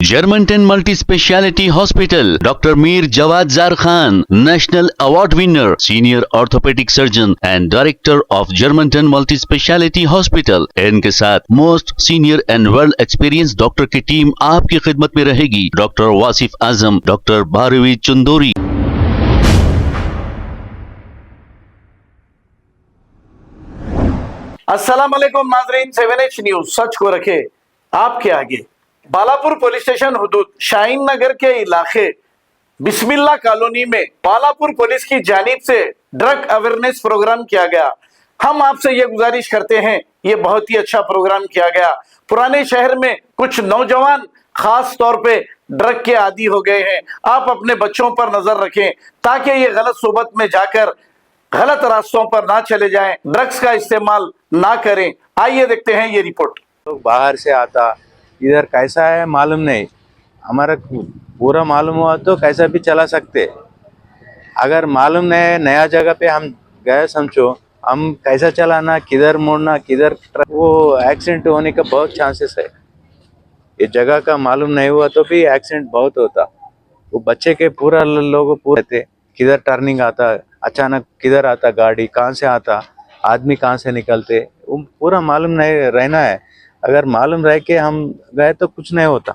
Germantown Multi Speciality Hospital, Dr. Mir Jawad Zar Khan, National Award winner, Senior Orthopedic Surgeon and Director of Germantown Multi Speciality Hospital। इनके साथ most senior and world experience doctor की team आपकी खिदमत में रहेगी। Doctor Wasif Azam, doctor Bharvi Chandori. अस्सलाम वालेकुम नाजरीन, 7H न्यूज सच को रखे आपके आगे। बालापुर पुलिस स्टेशन हुदूद शाहीन नगर के इलाके बिस्मिल्ला कॉलोनी में बालापुर पुलिस की जानिब से ड्रग अवेयरनेस प्रोग्राम किया गया। हम आपसे ये गुजारिश करते हैं, ये बहुत ही अच्छा प्रोग्राम किया गया। पुराने शहर में कुछ नौजवान खास तौर पे ड्रग के आदी हो गए हैं। आप अपने बच्चों पर नजर रखें ताकि ये गलत सोबत में जाकर गलत रास्तों पर ना चले जाएं, ड्रग्स का इस्तेमाल ना करें। आइए देखते हैं ये रिपोर्ट। लोग बाहर से आता, इधर कैसा है मालूम नहीं, हमारा पूरा मालूम हुआ तो कैसा भी चला सकते। अगर मालूम नहीं, नया जगह पे हम गए, समझो हम कैसा चलाना, किधर मोड़ना, किधर वो एक्सीडेंट होने का बहुत चांसेस है। ये जगह का मालूम नहीं हुआ तो भी एक्सीडेंट बहुत होता। वो बच्चे के पूरा लोगों पूरे थे, किधर टर्निंग आता, अचानक किधर आता गाड़ी, कहाँ से आता, आदमी कहाँ से निकलते, वो पूरा मालूम नहीं रहना है। अगर मालूम रह के हम गए तो कुछ नहीं होता।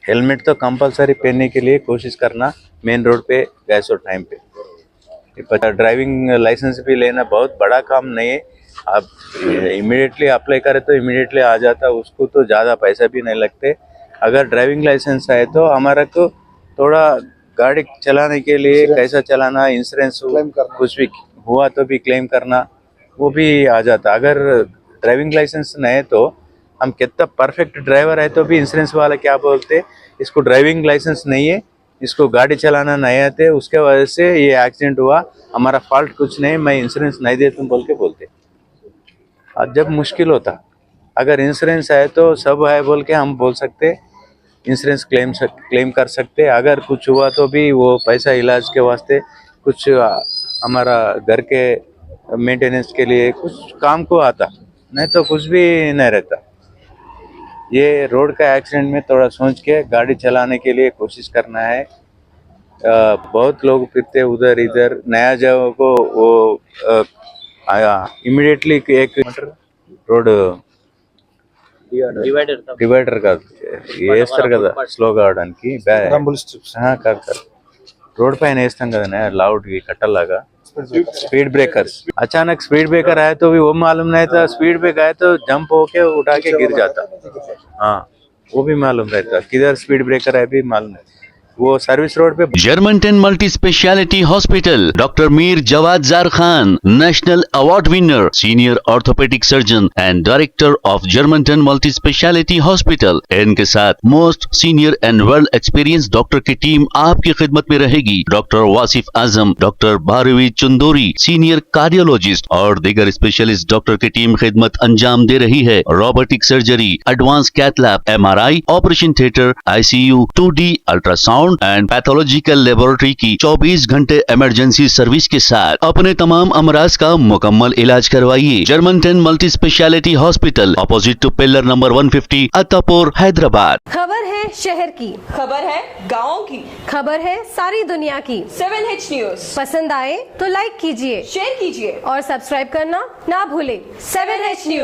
हेलमेट तो कंपलसरी पहनने के लिए कोशिश करना मेन रोड पे गए सो टाइम पे। ड्राइविंग लाइसेंस भी लेना बहुत बड़ा काम नहीं है। आप इमीडिएटली अप्लाई करें तो इमीडिएटली आ जाता, उसको तो ज़्यादा पैसा भी नहीं लगते। अगर ड्राइविंग लाइसेंस है तो हमारा को थोड़ा गाड़ी चलाने के लिए कैसा चलाना, इंश्योरेंस कुछ भी हुआ तो भी क्लेम करना, वो भी आ जाता। अगर ड्राइविंग लाइसेंस नहीं है तो हम कितना परफेक्ट ड्राइवर है तो भी इंश्योरेंस वाला क्या बोलते, इसको ड्राइविंग लाइसेंस नहीं है, इसको गाड़ी चलाना नहीं आते, उसके वजह से ये एक्सीडेंट हुआ, हमारा फॉल्ट कुछ नहीं, मैं इंश्योरेंस नहीं दे तुम बोल के बोलते। और जब मुश्किल होता, अगर इंश्योरेंस है तो सब है बोल के हम बोल सकते, इंश्योरेंस क्लेम कर सकते। अगर कुछ हुआ तो भी वो पैसा इलाज के वास्ते, कुछ हमारा घर के मेंटेनेंस के लिए कुछ काम को आता, नहीं तो कुछ भी नहीं रहता। ये रोड का एक्सीडेंट में थोड़ा सोच के गाड़ी चलाने के लिए कोशिश करना है। बहुत लोग फिरते उधर इधर, नया जगह को वो इमीडिएटली एक रोड డివైడర్ కాదు వేస్తారు కదా స్లోగా అవడానికి, రోడ్ పైన వేస్తాం కదా लाउड की कट्टलागा स्पीड ब्रेकर्स। अचानक स्पीड ब्रेकर आया तो भी वो मालूम नहीं था, स्पीड पे गए तो जंप होके उठा के गिर जाता। हाँ, वो भी मालूम रहता, किधर स्पीड ब्रेकर है भी मालूम नहीं। वो सर्विस रोड पे Germantown Multi Speciality Hospital, Dr. Mir Jawad Zar Khan, National Award winner, Senior Orthopedic Surgeon and Director of Germantown Multi Speciality Hospital। इनके साथ most senior and world experience doctor की team आपकी खिदमत में रहेगी। Doctor Wasif Azam, doctor Bharvi Chandori, senior cardiologist और दीगर specialist doctor की टीम खिदमत अंजाम दे रही है। Robotic surgery, advance cath lab, MRI, operation theatre, ICU, 2D ultrasound and pathological laboratory की 24 घंटे इमरजेंसी सर्विस के साथ अपने तमाम अमराज का मुकम्मल इलाज करवाइए। Germanten multi speciality hospital, opposite to pillar number 150, Attapur, Hyderabad. खबर है शहर की, खबर है गाँव की, खबर है सारी दुनिया की। 7H न्यूज पसंद आए तो लाइक कीजिए, शेयर कीजिए और सब्सक्राइब करना ना भूले। 7H news.